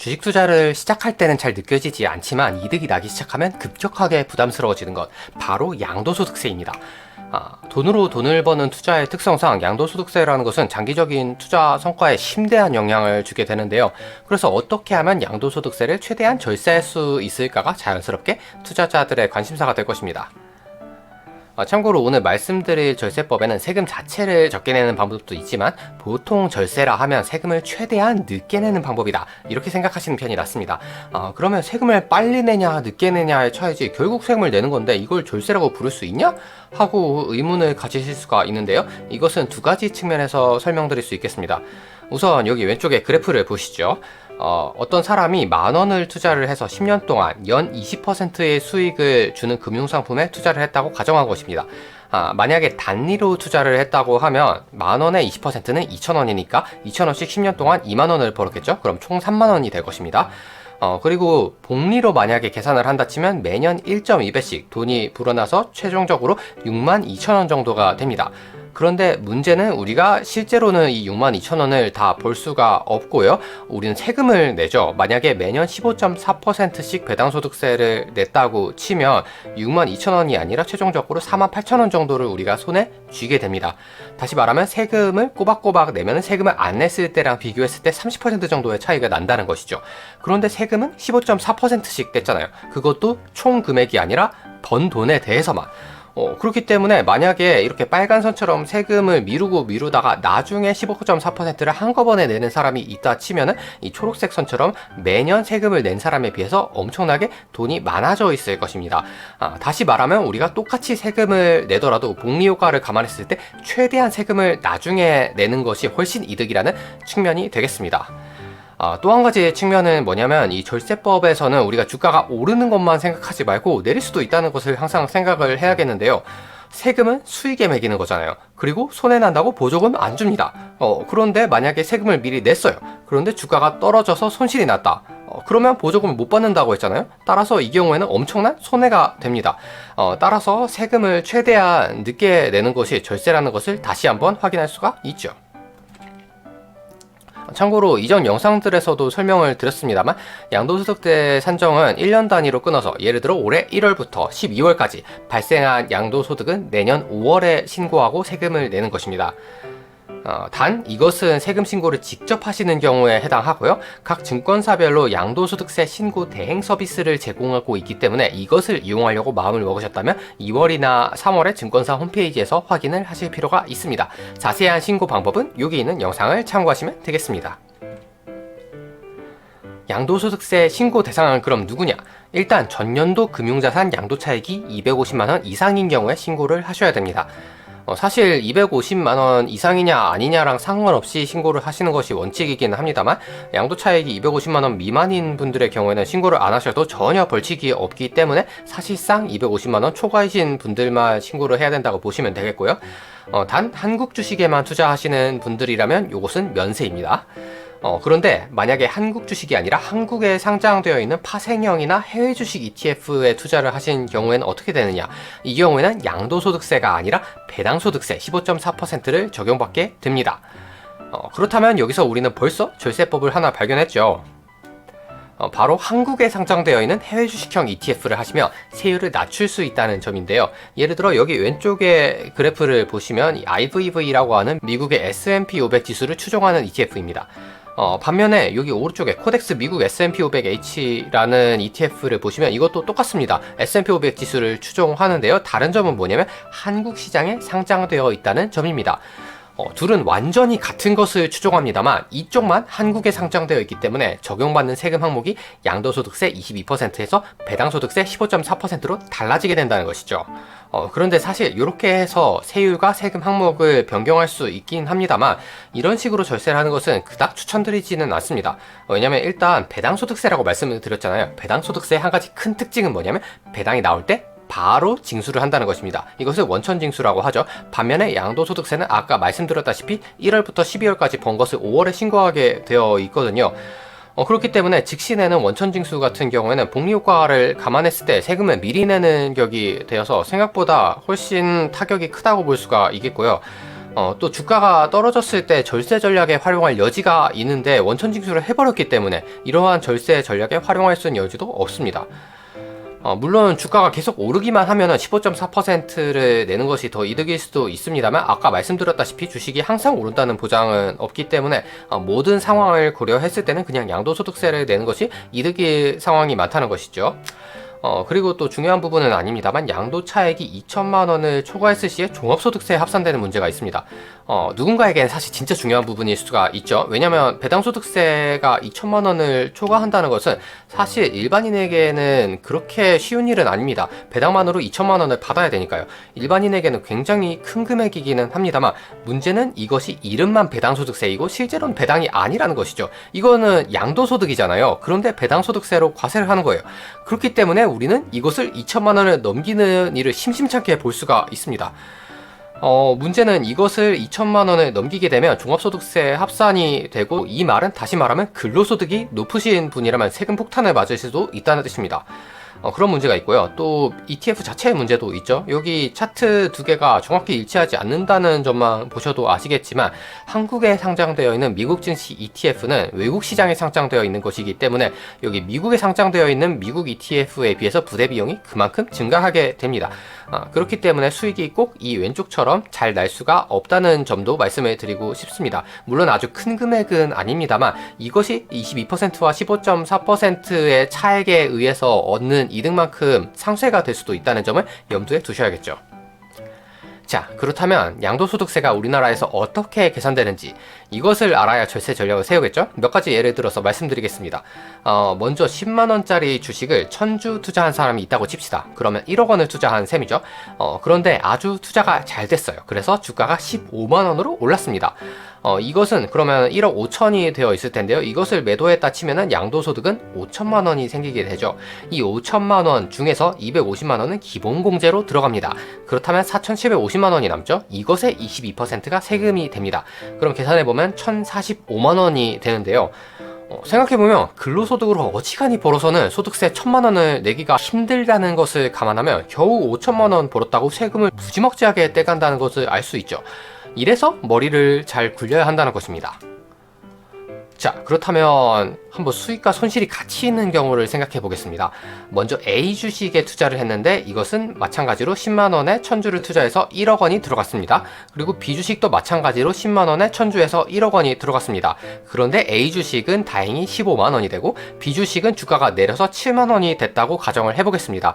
주식 투자를 시작할 때는 잘 느껴지지 않지만 이득이 나기 시작하면 급격하게 부담스러워지는 것, 바로 양도소득세입니다. 돈으로 돈을 버는 투자의 특성상 양도소득세라는 것은 장기적인 투자 성과에 심대한 영향을 주게 되는데요. 그래서 어떻게 하면 양도소득세를 최대한 절세할 수 있을까가 자연스럽게 투자자들의 관심사가 될 것입니다. 참고로 오늘 말씀드릴 절세법에는 세금 자체를 적게 내는 방법도 있지만 보통 절세라 하면 세금을 최대한 늦게 내는 방법이다, 이렇게 생각하시는 편이 낫습니다. 그러면 세금을 빨리 내냐 늦게 내냐의 차이지 결국 세금을 내는 건데 이걸 절세라고 부를 수 있냐? 하고 의문을 가지실 수가 있는데요. 이것은 두 가지 측면에서 설명드릴 수 있겠습니다. 우선 여기 왼쪽에 그래프를 보시죠. 어떤 사람이 10,000원을 투자를 해서 10년 동안 연 20%의 수익을 주는 금융상품에 투자를 했다고 가정한 것입니다. 만약에 단리로 투자를 했다고 하면 10,000원의 20%는 2,000원이니까 2,000원씩 10년 동안 20,000원을 벌었겠죠? 그럼 총 30,000원이 될 것입니다. 그리고 복리로 만약에 계산을 한다 치면 매년 1.2배씩 돈이 불어나서 최종적으로 62,000원 정도가 됩니다. 그런데 문제는 우리가 실제로는 이 62,000원을 다 벌 수가 없고요. 우리는 세금을 내죠. 만약에 매년 15.4%씩 배당소득세를 냈다고 치면 62,000원이 아니라 최종적으로 48,000원 정도를 우리가 손에 쥐게 됩니다. 다시 말하면 세금을 꼬박꼬박 내면 세금을 안 냈을 때랑 비교했을 때 30% 정도의 차이가 난다는 것이죠. 그런데 세금은 15.4%씩 냈잖아요. 그것도 총 금액이 아니라 번 돈에 대해서만. 그렇기 때문에 만약에 이렇게 빨간 선처럼 세금을 미루다가 나중에 15.4%를 한꺼번에 내는 사람이 있다 치면은 이 초록색 선처럼 매년 세금을 낸 사람에 비해서 엄청나게 돈이 많아져 있을 것입니다. 다시 말하면 우리가 똑같이 세금을 내더라도 복리 효과를 감안했을 때 최대한 세금을 나중에 내는 것이 훨씬 이득이라는 측면이 되겠습니다. 또 한 가지 측면은 뭐냐면 이 절세법에서는 우리가 주가가 오르는 것만 생각하지 말고 내릴 수도 있다는 것을 항상 생각을 해야겠는데요. 세금은 수익에 매기는 거잖아요. 그리고 손해난다고 보조금 안 줍니다. 그런데 만약에 세금을 미리 냈어요. 그런데 주가가 떨어져서 손실이 났다. 그러면 보조금을 못 받는다고 했잖아요. 따라서 이 경우에는 엄청난 손해가 됩니다. 따라서 세금을 최대한 늦게 내는 것이 절세라는 것을 다시 한번 확인할 수가 있죠. 참고로 이전 영상들에서도 설명을 드렸습니다만 양도소득세 산정은 1년 단위로 끊어서 예를 들어 올해 1월부터 12월까지 발생한 양도소득은 내년 5월에 신고하고 세금을 내는 것입니다. 단 이것은 세금 신고를 직접 하시는 경우에 해당하고요. 각 증권사별로 양도소득세 신고 대행 서비스를 제공하고 있기 때문에 이것을 이용하려고 마음을 먹으셨다면 2월이나 3월에 증권사 홈페이지에서 확인을 하실 필요가 있습니다. 자세한 신고 방법은 여기 있는 영상을 참고하시면 되겠습니다. 양도소득세 신고 대상은 그럼 누구냐? 일단 전년도 금융자산 양도차익이 250만원 이상인 경우에 신고를 하셔야 됩니다. 사실 250만원 이상이냐 아니냐랑 상관없이 신고를 하시는 것이 원칙이긴 합니다만 양도차익이 250만원 미만인 분들의 경우에는 신고를 안 하셔도 전혀 벌칙이 없기 때문에 사실상 250만원 초과이신 분들만 신고를 해야 된다고 보시면 되겠고요. 단 한국 주식에만 투자하시는 분들이라면 이것은 면세입니다. 그런데 만약에 한국 주식이 아니라 한국에 상장되어 있는 파생형이나 해외 주식 ETF에 투자를 하신 경우에는 어떻게 되느냐? 이 경우에는 양도소득세가 아니라 배당소득세 15.4%를 적용받게 됩니다. 그렇다면 여기서 우리는 벌써 절세법을 하나 발견했죠. 바로 한국에 상장되어 있는 해외 주식형 ETF를 하시면 세율을 낮출 수 있다는 점인데요. 예를 들어 여기 왼쪽에 그래프를 보시면 이 IVV라고 하는 미국의 S&P 500 지수를 추종하는 ETF입니다. 반면에 여기 오른쪽에 코덱스 미국 S&P 500H라는 ETF를 보시면 이것도 똑같습니다. S&P 500 지수를 추종하는데요. 다른 점은 뭐냐면 한국 시장에 상장되어 있다는 점입니다. 둘은 완전히 같은 것을 추종합니다만 이쪽만 한국에 상장되어 있기 때문에 적용받는 세금 항목이 양도소득세 22%에서 배당소득세 15.4%로 달라지게 된다는 것이죠. 그런데 사실 이렇게 해서 세율과 세금 항목을 변경할 수 있긴 합니다만 이런 식으로 절세를 하는 것은 그닥 추천드리지는 않습니다. 왜냐면 일단 배당소득세라고 말씀을 드렸잖아요. 배당소득세의 한 가지 큰 특징은 뭐냐면 배당이 나올 때 바로 징수를 한다는 것입니다. 이것을 원천징수라고 하죠. 반면에 양도소득세는 아까 말씀드렸다시피 1월부터 12월까지 번 것을 5월에 신고하게 되어 있거든요. 그렇기 때문에 즉시 내는 원천징수 같은 경우에는 복리효과를 감안했을 때 세금을 미리 내는 격이 되어서 생각보다 훨씬 타격이 크다고 볼 수가 있겠고요. 또 주가가 떨어졌을 때 절세 전략에 활용할 여지가 있는데 원천 징수를 해버렸기 때문에 이러한 절세 전략에 활용할 수 있는 여지도 없습니다. 물론 주가가 계속 오르기만 하면 15.4%를 내는 것이 더 이득일 수도 있습니다만 아까 말씀드렸다시피 주식이 항상 오른다는 보장은 없기 때문에 모든 상황을 고려했을 때는 그냥 양도소득세를 내는 것이 이득일 상황이 많다는 것이죠. 그리고 또 중요한 부분은 아닙니다만 양도 차액이 2천만 원을 초과했을 시에 종합소득세에 합산되는 문제가 있습니다. 누군가에게는 사실 진짜 중요한 부분일 수가 있죠. 왜냐면 배당소득세가 2천만 원을 초과한다는 것은 사실 일반인에게는 그렇게 쉬운 일은 아닙니다. 배당만으로 2천만 원을 받아야 되니까요. 일반인에게는 굉장히 큰 금액이기는 합니다만 문제는 이것이 이름만 배당소득세이고 실제로는 배당이 아니라는 것이죠. 이거는 양도소득이잖아요. 그런데 배당소득세로 과세를 하는 거예요. 그렇기 때문에 우리는 이것을 2천만 원을 넘기는 일을 심심찮게 볼 수가 있습니다. 문제는 이것을 2천만 원을 넘기게 되면 종합소득세 합산이 되고, 이 말은 다시 말하면 근로소득이 높으신 분이라면 세금 폭탄을 맞을 수도 있다는 뜻입니다. 그런 문제가 있고요. 또 ETF 자체의 문제도 있죠. 여기 차트 두 개가 정확히 일치하지 않는다는 점만 보셔도 아시겠지만 한국에 상장되어 있는 미국 증시 ETF는 외국 시장에 상장되어 있는 것이기 때문에 여기 미국에 상장되어 있는 미국 ETF에 비해서 부대 비용이 그만큼 증가하게 됩니다. 그렇기 때문에 수익이 꼭 이 왼쪽처럼 잘 날 수가 없다는 점도 말씀을 드리고 싶습니다. 물론 아주 큰 금액은 아닙니다만 이것이 22%와 15.4%의 차액에 의해서 얻는 이득만큼 상쇄가 될 수도 있다는 점을 염두에 두셔야겠죠. 자, 그렇다면 양도소득세가 우리나라에서 어떻게 계산되는지 이것을 알아야 절세 전략을 세우겠죠? 몇 가지 예를 들어서 말씀드리겠습니다. 먼저 10만원짜리 주식을 1000주 투자한 사람이 있다고 칩시다. 그러면 1억 원을 투자한 셈이죠. 그런데 아주 투자가 잘 됐어요. 그래서 주가가 15만원으로 올랐습니다. 이것은 그러면 1억 5천이 되어 있을 텐데요. 이것을 매도했다 치면은 양도소득은 5천만 원이 생기게 되죠. 이 5천만 원 중에서 250만 원은 기본공제로 들어갑니다. 그렇다면 4,750만 원이 남죠. 이것의 22%가 세금이 됩니다. 그럼 계산해보면 1,045만 원이 되는데요. 생각해보면 근로소득으로 어지간히 벌어서는 소득세 1,000만 원을 내기가 힘들다는 것을 감안하면 겨우 5천만 원 벌었다고 세금을 무지막지하게 떼간다는 것을 알 수 있죠. 이래서 머리를 잘 굴려야 한다는 것입니다. 자, 그렇다면 한번 수익과 손실이 같이 있는 경우를 생각해 보겠습니다. 먼저 A 주식에 투자를 했는데 이것은 마찬가지로 10만원에 1000주를 투자해서 1억 원이 들어갔습니다. 그리고 B 주식도 마찬가지로 10만원에 1000주에서 1억 원이 들어갔습니다. 그런데 A 주식은 다행히 15만 원이 되고 B 주식은 주가가 내려서 7만 원이 됐다고 가정을 해보겠습니다.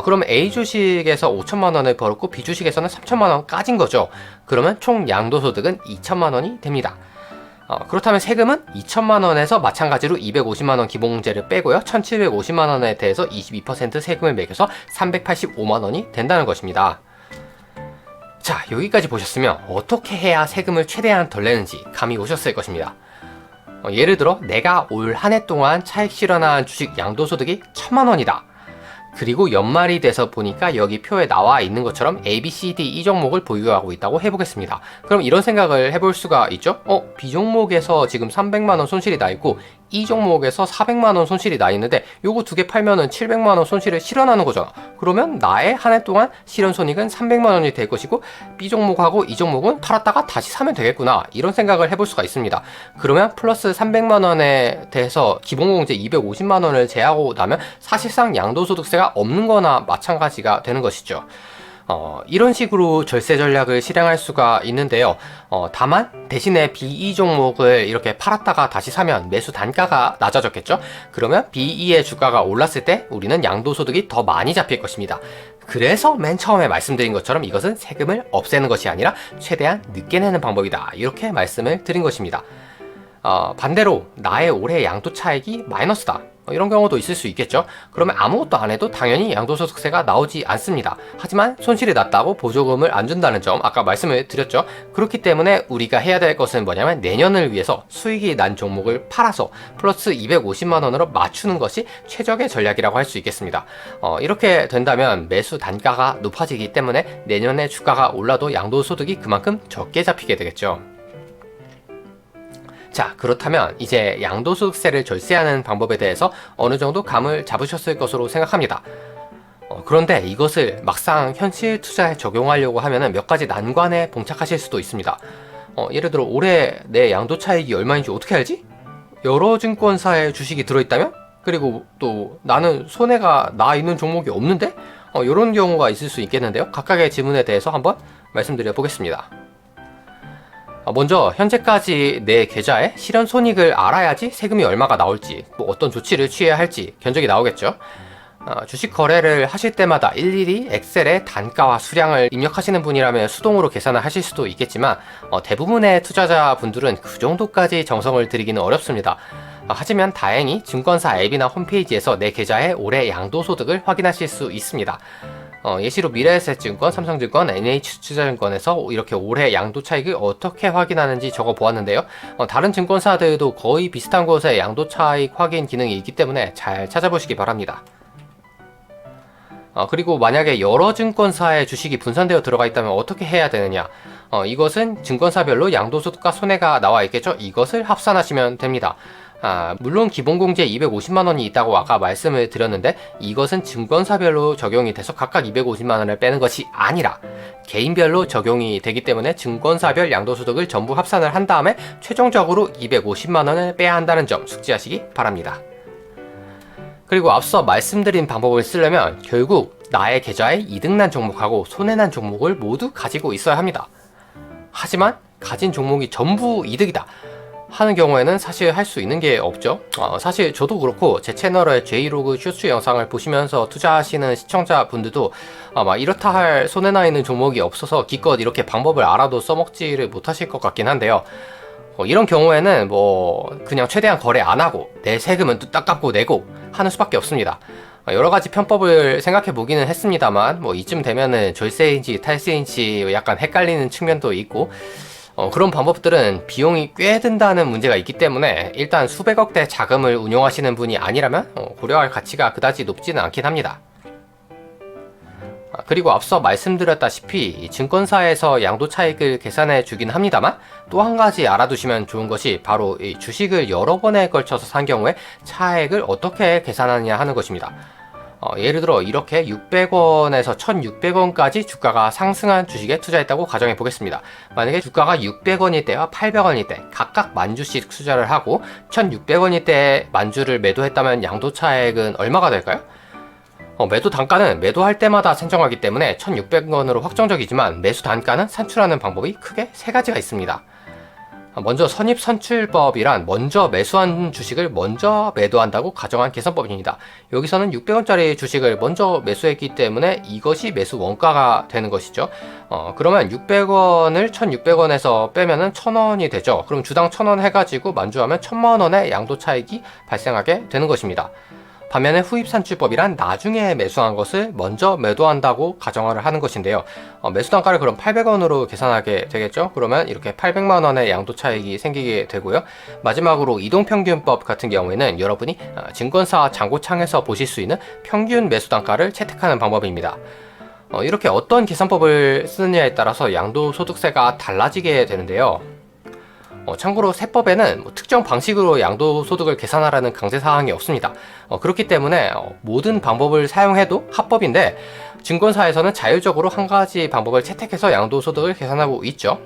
그러면 A 주식에서 5천만 원을 벌었고 B 주식에서는 3천만 원 까진 거죠. 그러면 총 양도소득은 2천만 원이 됩니다. 그렇다면 세금은 2천만 원에서 마찬가지로 250만 원 기본공제를 빼고요. 1,750만 원에 대해서 22% 세금을 매겨서 385만 원이 된다는 것입니다. 자, 여기까지 보셨으면 어떻게 해야 세금을 최대한 덜 내는지 감이 오셨을 것입니다. 예를 들어 내가 올 한 해 동안 차익 실현한 주식 양도소득이 1,000만 원이다. 그리고 연말이 돼서 보니까 여기 표에 나와 있는 것처럼 A, B, C, D 이 종목을 보유하고 있다고 해보겠습니다. 그럼 이런 생각을 해볼 수가 있죠? B 종목에서 지금 300만 원 손실이 나 있고 이 종목에서 400만 원 손실이 나 있는데 요거 두 개 팔면은 700만 원 손실을 실현하는 거잖아. 그러면 나의 한 해 동안 실현 손익은 300만 원이 될 것이고 B 종목하고 이 종목은 팔았다가 다시 사면 되겠구나. 이런 생각을 해볼 수가 있습니다. 그러면 플러스 300만 원에 대해서 기본공제 250만 원을 제하고 나면 사실상 양도소득세가 없는 거나 마찬가지가 되는 것이죠. 이런 식으로 절세 전략을 실행할 수가 있는데요. 다만 대신에 BE 종목을 이렇게 팔았다가 다시 사면 매수 단가가 낮아졌겠죠? 그러면 BE의 주가가 올랐을 때 우리는 양도소득이 더 많이 잡힐 것입니다. 그래서 맨 처음에 말씀드린 것처럼 이것은 세금을 없애는 것이 아니라 최대한 늦게 내는 방법이다. 이렇게 말씀을 드린 것입니다. 반대로 나의 올해 양도 차익이 마이너스다. 이런 경우도 있을 수 있겠죠. 그러면 아무것도 안 해도 당연히 양도소득세가 나오지 않습니다. 하지만 손실이 났다고 보조금을 안 준다는 점 아까 말씀을 드렸죠. 그렇기 때문에 우리가 해야 될 것은 뭐냐면 내년을 위해서 수익이 난 종목을 팔아서 플러스 250만 원으로 맞추는 것이 최적의 전략이라고 할 수 있겠습니다. 이렇게 된다면 매수 단가가 높아지기 때문에 내년에 주가가 올라도 양도소득이 그만큼 적게 잡히게 되겠죠. 자, 그렇다면 이제 양도소득세를 절세하는 방법에 대해서 어느 정도 감을 잡으셨을 것으로 생각합니다. 그런데 이것을 막상 현실 투자에 적용하려고 하면 몇 가지 난관에 봉착하실 수도 있습니다. 예를 들어 올해 내 양도 차익이 얼마인지 어떻게 알지? 여러 증권사의 주식이 들어있다면? 그리고 또 나는 손해가 나 있는 종목이 없는데? 이런 경우가 있을 수 있겠는데요. 각각의 질문에 대해서 한번 말씀드려 보겠습니다. 먼저 현재까지 내 계좌의 실현 손익을 알아야지 세금이 얼마가 나올지, 뭐 어떤 조치를 취해야 할지 견적이 나오겠죠. 주식 거래를 하실 때마다 일일이 엑셀에 단가와 수량을 입력하시는 분이라면 수동으로 계산을 하실 수도 있겠지만 대부분의 투자자분들은 그 정도까지 정성을 들이기는 어렵습니다. 하지만 다행히 증권사 앱이나 홈페이지에서 내 계좌의 올해 양도소득을 확인하실 수 있습니다. 예시로 미래에셋증권, 삼성증권, NH투자증권에서 이렇게 올해 양도 차익을 어떻게 확인하는지 적어 보았는데요. 다른 증권사들도 거의 비슷한 곳에 양도 차익 확인 기능이 있기 때문에 잘 찾아보시기 바랍니다. 그리고 만약에 여러 증권사의 주식이 분산되어 들어가 있다면 어떻게 해야 되느냐? 이것은 증권사별로 양도소득과 손해가 나와 있겠죠? 이것을 합산하시면 됩니다. 물론 기본공제 250만원이 있다고 아까 말씀을 드렸는데 이것은 증권사별로 적용이 돼서 각각 250만원을 빼는 것이 아니라 개인별로 적용이 되기 때문에 증권사별 양도소득을 전부 합산을 한 다음에 최종적으로 250만원을 빼야 한다는 점 숙지하시기 바랍니다. 그리고 앞서 말씀드린 방법을 쓰려면 결국 나의 계좌에 이득난 종목하고 손해난 종목을 모두 가지고 있어야 합니다. 하지만 가진 종목이 전부 이득이다 하는 경우에는 사실 할 수 있는 게 없죠. 사실 저도 그렇고 제 채널의 J로그 쇼츠 영상을 보시면서 투자하시는 시청자분들도 아마 이렇다 할 손해나 있는 종목이 없어서 기껏 이렇게 방법을 알아도 써먹지를 못하실 것 같긴 한데요. 이런 경우에는 그냥 최대한 거래 안 하고 내 세금은 뚝딱 갚고 내고 하는 수밖에 없습니다. 여러 가지 편법을 생각해 보기는 했습니다만 이쯤 되면은 절세인지 탈세인지 약간 헷갈리는 측면도 있고 그런 방법들은 비용이 꽤 든다는 문제가 있기 때문에 일단 수백억대 자금을 운용하시는 분이 아니라면 고려할 가치가 그다지 높지는 않긴 합니다. 그리고 앞서 말씀드렸다시피 증권사에서 양도 차익을 계산해 주긴 합니다만 또 한 가지 알아두시면 좋은 것이 바로 이 주식을 여러 번에 걸쳐서 산 경우에 차액을 어떻게 계산하느냐 하는 것입니다. 예를 들어 이렇게 600원에서 1600원까지 주가가 상승한 주식에 투자했다고 가정해 보겠습니다. 만약에 주가가 600원일 때와 800원일 때 각각 만주씩 투자를 하고 1600원일 때 만주를 매도했다면 양도 차액은 얼마가 될까요? 매도 단가는 매도할 때마다 산정하기 때문에 1600원으로 확정적이지만 매수 단가는 산출하는 방법이 크게 세 가지가 있습니다. 먼저 선입선출법이란 먼저 매수한 주식을 먼저 매도한다고 가정한 계산법입니다. 여기서는 600원짜리 주식을 먼저 매수했기 때문에 이것이 매수 원가가 되는 것이죠. 그러면 600원을 1600원에서 빼면은 1000원이 되죠. 그럼 주당 1000원 해가지고 만주하면 1000만원의 양도 차익이 발생하게 되는 것입니다. 반면에 후입산출법이란 나중에 매수한 것을 먼저 매도한다고 가정을 하는 것인데요. 매수 단가를 그럼 800원으로 계산하게 되겠죠. 그러면 이렇게 800만원의 양도 차익이 생기게 되고요. 마지막으로 이동평균법 같은 경우에는 여러분이 증권사 잔고창에서 보실 수 있는 평균 매수 단가를 채택하는 방법입니다. 이렇게 어떤 계산법을 쓰느냐에 따라서 양도소득세가 달라지게 되는데요. 참고로 세법에는 특정 방식으로 양도소득을 계산하라는 강제사항이 없습니다. 그렇기 때문에 모든 방법을 사용해도 합법인데 증권사에서는 자율적으로 한 가지 방법을 채택해서 양도소득을 계산하고 있죠.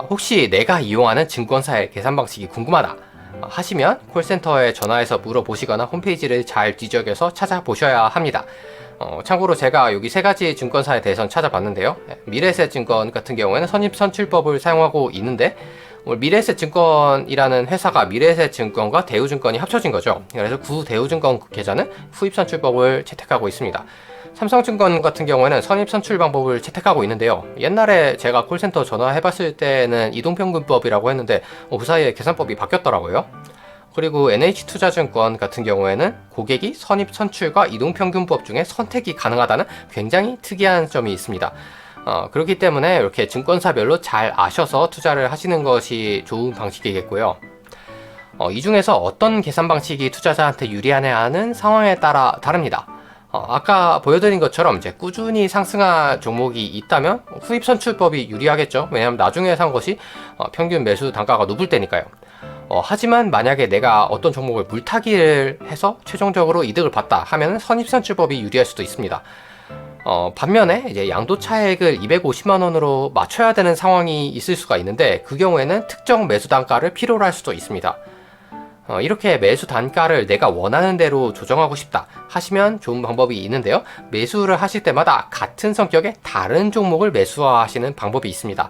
혹시 내가 이용하는 증권사의 계산 방식이 궁금하다 하시면 콜센터에 전화해서 물어보시거나 홈페이지를 잘 뒤적여서 찾아보셔야 합니다. 참고로 제가 여기 세 가지 증권사에 대해서는 찾아봤는데요. 미래에셋증권 같은 경우에는 선입선출법을 사용하고 있는데 미래에셋증권이라는 회사가 미래에셋증권과 대우증권이 합쳐진 거죠. 그래서 구대우증권 계좌는 후입선출법을 채택하고 있습니다. 삼성증권 같은 경우에는 선입선출 방법을 채택하고 있는데요. 옛날에 제가 콜센터 전화해봤을 때는 이동평균법이라고 했는데 그 사이에 계산법이 바뀌었더라고요. 그리고 NH투자증권 같은 경우에는 고객이 선입선출과 이동평균법 중에 선택이 가능하다는 굉장히 특이한 점이 있습니다. 그렇기 때문에 이렇게 증권사별로 잘 아셔서 투자를 하시는 것이 좋은 방식이겠고요. 이 중에서 어떤 계산 방식이 투자자한테 유리하냐는 상황에 따라 다릅니다. 아까 보여드린 것처럼 이제 꾸준히 상승한 종목이 있다면 후입선출법이 유리하겠죠. 왜냐하면 나중에 산 것이 평균 매수 단가가 높을 때니까요. 하지만 만약에 내가 어떤 종목을 물타기를 해서 최종적으로 이득을 봤다 하면 선입선출법이 유리할 수도 있습니다. 반면에 이제 양도 차익을 250만 원으로 맞춰야 되는 상황이 있을 수가 있는데 그 경우에는 특정 매수 단가를 필요로 할 수도 있습니다. 이렇게 매수 단가를 내가 원하는 대로 조정하고 싶다 하시면 좋은 방법이 있는데요. 매수를 하실 때마다 같은 성격의 다른 종목을 매수하시는 방법이 있습니다.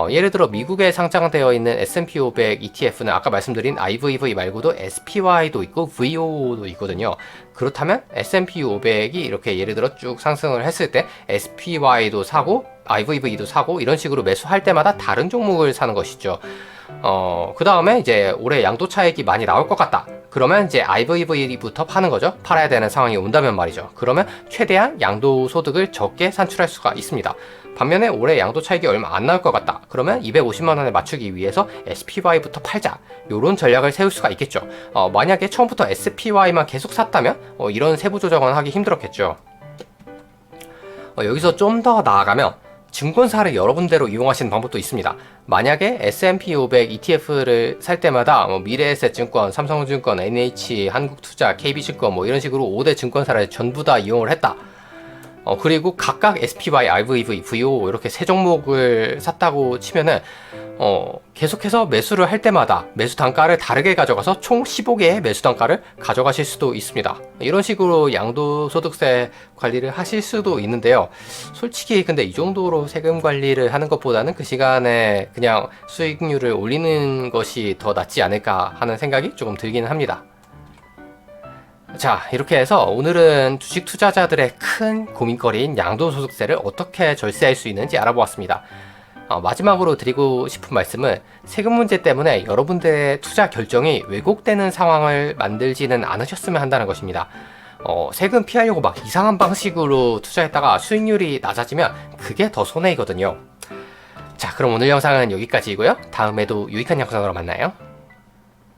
예를 들어 미국에 상장되어 있는 S&P 500 ETF는 아까 말씀드린 IVV 말고도 SPY도 있고 VOO도 있거든요. 그렇다면 S&P 500이 이렇게 예를 들어 쭉 상승을 했을 때 SPY도 사고 IVV도 사고 이런 식으로 매수할 때마다 다른 종목을 사는 것이죠. 그 다음에 이제 올해 양도 차익이 많이 나올 것 같다. 그러면 이제 IVV부터 파는 거죠. 팔아야 되는 상황이 온다면 말이죠. 그러면 최대한 양도 소득을 적게 산출할 수가 있습니다. 반면에 올해 양도 차익이 얼마 안 나올 것 같다. 그러면 250만 원에 맞추기 위해서 SPY부터 팔자. 요런 전략을 세울 수가 있겠죠. 만약에 처음부터 SPY만 계속 샀다면 이런 세부 조정은 하기 힘들었겠죠. 여기서 좀 더 나아가면 증권사를 여러 군데로 이용하시는 방법도 있습니다. 만약에 S&P 500 ETF를 살 때마다 미래에셋증권, 삼성증권, NH, 한국투자, KB증권 이런 식으로 5대 증권사를 전부 다 이용을 했다. 그리고 각각 SPY, IVV, VO 이렇게 세 종목을 샀다고 치면은 계속해서 매수를 할 때마다 매수 단가를 다르게 가져가서 총 15개의 매수 단가를 가져가실 수도 있습니다. 이런 식으로 양도소득세 관리를 하실 수도 있는데요. 솔직히 근데 이 정도로 세금 관리를 하는 것보다는 그 시간에 그냥 수익률을 올리는 것이 더 낫지 않을까 하는 생각이 조금 들기는 합니다. 자, 이렇게 해서 오늘은 주식 투자자들의 큰 고민거리인 양도소득세를 어떻게 절세할 수 있는지 알아보았습니다. 마지막으로 드리고 싶은 말씀은 세금 문제 때문에 여러분들의 투자 결정이 왜곡되는 상황을 만들지는 않으셨으면 한다는 것입니다. 세금 피하려고 막 이상한 방식으로 투자했다가 수익률이 낮아지면 그게 더 손해이거든요. 자, 그럼 오늘 영상은 여기까지이고요. 다음에도 유익한 영상으로 만나요.